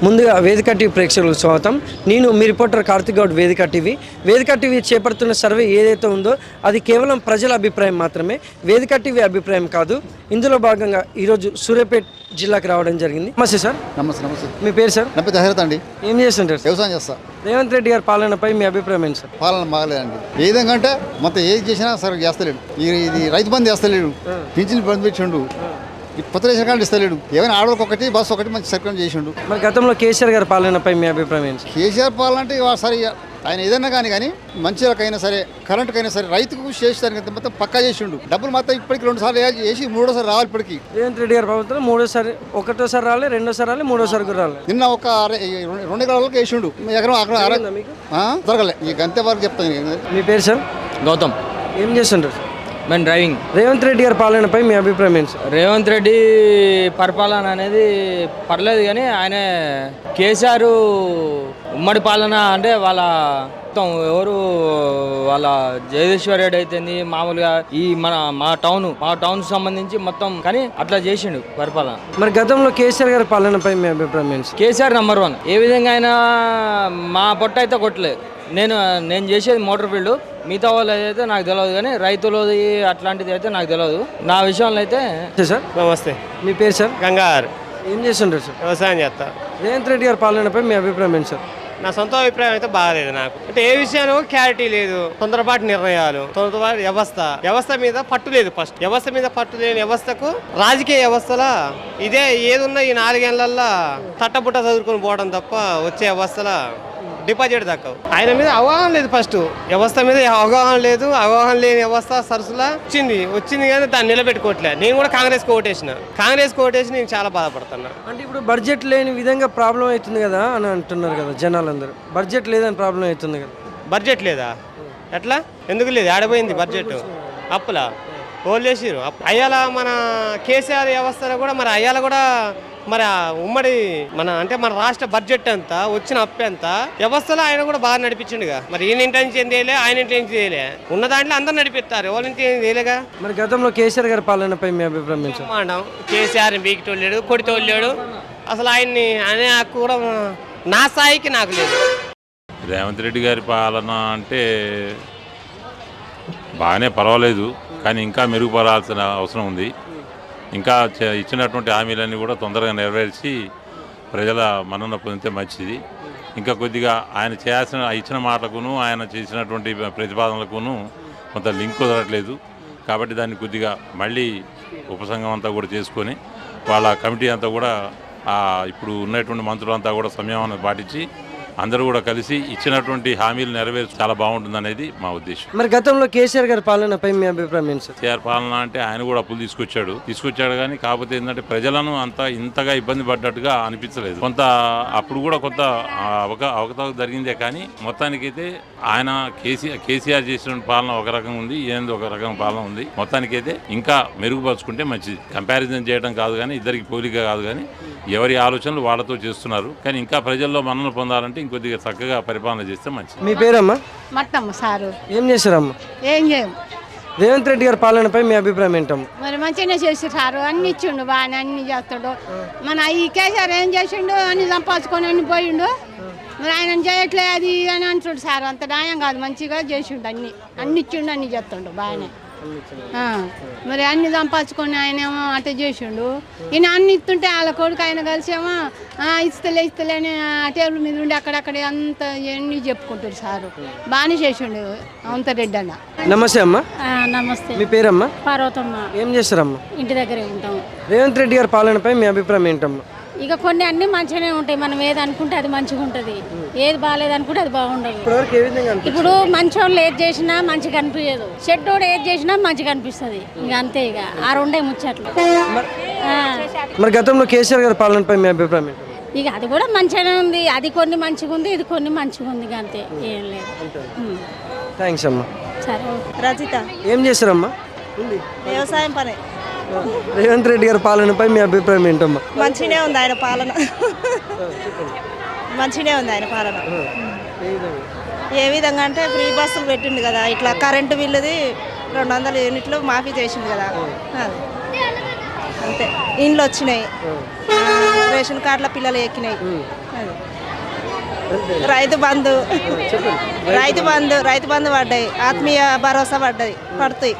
ముందుగా వేదిక టీవీ ప్రేక్షకులకు స్వాగతం. నేను మీ రిపోర్టర్ కార్తిక్ గౌడ్. వేదిక టీవీ చేపడుతున్న సర్వే ఏదైతే ఉందో అది కేవలం ప్రజల అభిప్రాయం మాత్రమే, వేదిక టీవీ అభిప్రాయం కాదు. ఇందులో భాగంగా ఈరోజు సూర్యాపేట జిల్లాకు రావడం జరిగింది. నమస్తే సార్. నమస్తే. మీ పేరు సార్? నా పేరు హైరత్ అండి. ఏం చేస్తుంటారు? వ్యవసాయం చేస్తా. రేవంత్ రెడ్డి గారి పాలనపై మీ అభిప్రాయం ఏంటి సార్? పాలన బాగలేదండి. ఏ విధంగా అంటే మొత్తం ఏది చేసినా సరే చేస్తలేడు. ఇది రైతు బంధు చేస్తలేడు, పింఛన్ బంధు పెట్టిండు, కొత్త రేషన్ కార్డు ఇస్తలేడు. ఏమైనా ఆడవాళ్ళకి ఒకటి బస్సు ఒకటి మంచి సర్కారం చేసిండు. మరి గతంలో కేసీఆర్ గారి పాలనపై మీ అభిప్రాయం ఏంటి? కేసీఆర్ పాలన అంటే సరే ఆయన ఏదన్నా కానీ మంచికైనా సరే కరెంటుకైనా సరే రైతుకు చేసేదానికి మొత్తం పక్కా చేసిండు. డబ్బులు మొత్తం ఇప్పటికి 2 సార్లు వేసి 3ోసారి రావాలి. ఇప్పటికి రేవంత్ రెడ్డి గారి ప్రభుత్వం 1 రాలే, 2 రాలే, 3 కూడా రాలే. నిన్న ఒక 2 ఎకరాలకు వేసిండు. ఎకరం అక్కడ దొరకలే. ఈ గంతే వరకు చెప్తాను. మీ పేరు సార్? గౌతమ్. ఏం చేస్తుంటారు? మేము డ్రైవింగ్. రేవంత్ రెడ్డి గారి పాలనపై మీ అభిప్రాయం ఏంటి సార్? రేవంత్ రెడ్డి పరిపాలన అనేది పర్లేదు, కానీ ఆయన కేసీఆర్ ఉమ్మడి పాలన అంటే వాళ్ళ మొత్తం ఎవరు వాళ్ళ జగదీశ్వర్ రెడ్డి అయితేంది, మామూలుగా ఈ మా టౌన్ సంబంధించి మొత్తం కానీ అట్లా చేసిండు పరిపాలన. మరి గతంలో కేసీఆర్ గారి పాలనపై మీ అభిప్రాయం ఏంటి? కేసీఆర్ నంబర్ 1. ఏ విధంగా అయినా మా పొట్ట అయితే కొట్టలేదు. నేను చేసేది మోటార్ ఫీల్డ్. మిగతా వాళ్ళు అయితే నాకు తెలియదు, కానీ రైతులది అట్లాంటిది అయితే నాకు తెలియదు. నా విషయంలో అయితే. సార్ నమస్తే. మీ పేరు సార్? గంగారు. ఏం చేస్తుంటారు సార్? వ్యవసాయం చేస్తా. రేవంత్ రెడ్డి గారి పాలనపై మీ అభిప్రాయం ఏంటి సార్? నా సొంత అభిప్రాయం అయితే బాగాలేదు. నాకు అంటే ఏ విషయాన్ని క్లారిటీ లేదు, తొందరపాటు నిర్ణయాలు, తొందరపాటు వ్యవస్థ మీద పట్టు లేదు. ఫస్ట్ వ్యవస్థ మీద పట్టు లేని వ్యవస్థకు రాజకీయ వ్యవస్థల ఇదే ఏదున్నా ఈ 4 ఏళ్లలో తట్టబుట్ట చదువుకొని పోవడం తప్ప వచ్చే వ్యవస్థల డిపాజిట్ దక్కవు. ఆయన మీద అవగాహన లేదు. ఫస్ట్ వ్యవస్థ మీద అవగాహన లేదు. అవగాహన లేని వ్యవస్థ సరసులా వచ్చింది కానీ దాన్ని నిలబెట్టుకోవట్లే. నేను కూడా కాంగ్రెస్కి ఓటేసి నేను చాలా బాధపడుతున్నా. అంటే ఇప్పుడు బడ్జెట్ లేని విధంగా ప్రాబ్లం అవుతుంది కదా అని అంటున్నారు కదా జనాలందరూ. బడ్జెట్ లేదని ప్రాబ్లం అవుతుంది కదా. బడ్జెట్ లేదా? ఎట్లా? ఎందుకు లేదు? ఆడిపోయింది బడ్జెట్. అప్పులా ఓళ్ళు చేసిరు. అయ్యాల మన కేసీఆర్ వ్యవస్థలో కూడా మరి అయ్యాల కూడా మరి ఉమ్మడి మన రాష్ట్ర బడ్జెట్ అంతా వచ్చిన అప్పు ఎంత వ్యవస్థలో ఆయన కూడా బాగా నడిపించిండుగా. మరి ఈయన ఇంటి నుంచి ఏం చేయలే, ఆయన ఇంటి నుంచి చేయలే. ఉన్న దాంట్లో అందరు నడిపిస్తారు, ఎవరి నుంచి ఏం చేయలేగా. మరి గతంలో కేసీఆర్ గారి పాలనపై మీ అభిప్రాయం? కేసీఆర్ బీకితోళ్ళాడు, కొడితోళ్ళాడు. అసలు ఆయన్ని అనే హక్కు కూడా నా స్థాయికి నాకు లేదు. రేవంత్ రెడ్డి గారి పాలన అంటే బాగానే పర్వాలేదు, కానీ ఇంకా మెరుగుపడాల్సిన అవసరం ఉంది. ఇంకా ఇచ్చినటువంటి హామీలన్నీ కూడా తొందరగా నెరవేర్చి ప్రజల మన్నన పొందితే మంచిది. ఇంకా కొద్దిగా ఆయన ఇచ్చిన మాటలకును ఆయన చేసినటువంటి ప్రతిపాదనలకును కొంత లింక్ కుదరట్లేదు. కాబట్టి దాన్ని కొద్దిగా మళ్ళీ ఉపసంఘం అంతా కూడా చేసుకొని వాళ్ళ కమిటీ అంతా కూడా ఇప్పుడు ఉన్నటువంటి మంత్రులంతా కూడా సంయమనం పాటించి అందరూ కూడా కలిసి ఇచ్చినటువంటి హామీలు నెరవేర్చి చాలా బాగుంటుంది అనేది మా ఉద్దేశం. మరి గతంలో కేసీఆర్ గారి పాలనపై మీ అభిప్రాయం ఏంటి సార్? కేసీఆర్ పాలన అంటే ఆయన కూడా అప్పులు తీసుకొచ్చాడు కానీ కాకపోతే ఏంటంటే ప్రజలను ఇంతగా ఇబ్బంది పడ్డట్టుగా అనిపించలేదు. అప్పుడు కూడా కొంత అవకతవక జరిగిందే, కానీ మొత్తానికైతే ఆయన కేసీఆర్ చేసిన పాలన ఒక రకంగా ఉంది, ఏంది ఒక రకం పాలన ఉంది. మొత్తానికైతే ఇంకా మెరుగుపరుచుకుంటే మంచిది. కంపారిజన్ చేయడం కాదు కానీ, ఇద్దరికి పోలిక కాదు కానీ, ఎవరి ఆలోచనలు వాళ్ళతో చేస్తున్నారు. కానీ ఇంకా ప్రజల్లో మన్నన పొందాలంటే ఇంకొద్దిగా చక్కగా పరిపాలన చేస్తే మంచిది. మీ పేరమ్మా? మట్టమ్మ సారు. ఏం చేశారమ్మా? ఏం చేయం. రేవంత్ రెడ్డి గారి పాలనపై మీ అభిప్రాయం ఏంటమ్మా? మరి మంచిగానే చేసి సారు, అన్ని ఇచ్చిండు, బాగానే అన్ని చేస్తాడు. మన ఈ కేసీఆర్ ఏం చేసిండు, అన్ని సంపాదించుకొని అన్ని పోయిండు. మరి ఆయన చేయట్లే అది అని అంటుండు సార్. అంత న్యాయం కాదు, మంచిగా చేసిండు, అన్ని ఇచ్చిండు, అన్ని చేస్తుండు బాగానే. మరి అన్ని సంపాదించుకొని ఆయన ఏమో అట్ట చేసిండు. ఈయన అన్ని ఇస్తుంటే వాళ్ళ కొడుకు ఆయన కలిసేమో ఇస్తలే అని టేబుల్ మీద ఉండి అక్కడక్కడ అంత అన్ని చెప్పుకుంటారు సారు. బాగానే చేసిండు అవంత రెడ్డి అన్న. నమస్తే అమ్మా. నమస్తే. మీ పేరమ్మా? పార్వతమ్మ. ఏం చేస్తారమ్మా? ఇంటి దగ్గరే ఉంటాం. రేవంత్ రెడ్డి గారి పాలనపై మీ అభిప్రాయం ఏంటమ్మా? ఇక కొన్ని అన్ని మంచిగానే ఉంటాయి. మనం ఏది అనుకుంటే అది మంచిగా ఉంటుంది, ఏది బాగాలేదు అనుకుంటే అది బాగుండదు. ఇప్పుడు మంచి వాళ్ళు ఏది చేసినా మంచిగా అనిపించదు, చెడ్డోడు ఏది చేసినా మంచిగా అనిపిస్తుంది. ఇక అంతే, ఇక ఆ రెండే ముచ్చట్లు. మరి గతంలో కేసీఆర్ గారి పాలనపై మీ అభిప్రాయం ఏంటి? ఇక అది కూడా మంచిగానే ఉంది, అది కొన్ని మంచిగా ఉంది, ఇది కొన్ని మంచిగా ఉంది, ఇక అంతే, ఏం లేదు. థ్యాంక్స్ అమ్మా. సరే. రజిత. ఏం చేస్తారమ్మా? వ్యవసాయం పనే. రేవంత్ రెడ్డి గారి పాలనపై మీ అభిప్రాయం ఏంటమ్మా? మంచిగానే ఉంది ఆయన పాలన. ఏ విధంగా అంటే ఫ్రీ బస్సులు పెట్టిండు కదా, ఇట్లా కరెంటు బిల్లుది 200 యూనిట్లు మాఫీ చేసిండు కదా, అంతే. ఇండ్లు వచ్చినాయి. రేషన్ కార్డుల పిల్లలు ఎక్కినాయి. అది. రైతు బంధు పడ్డాయి, ఆత్మీయ భరోసా పడ్డాయి, పడుతాయి.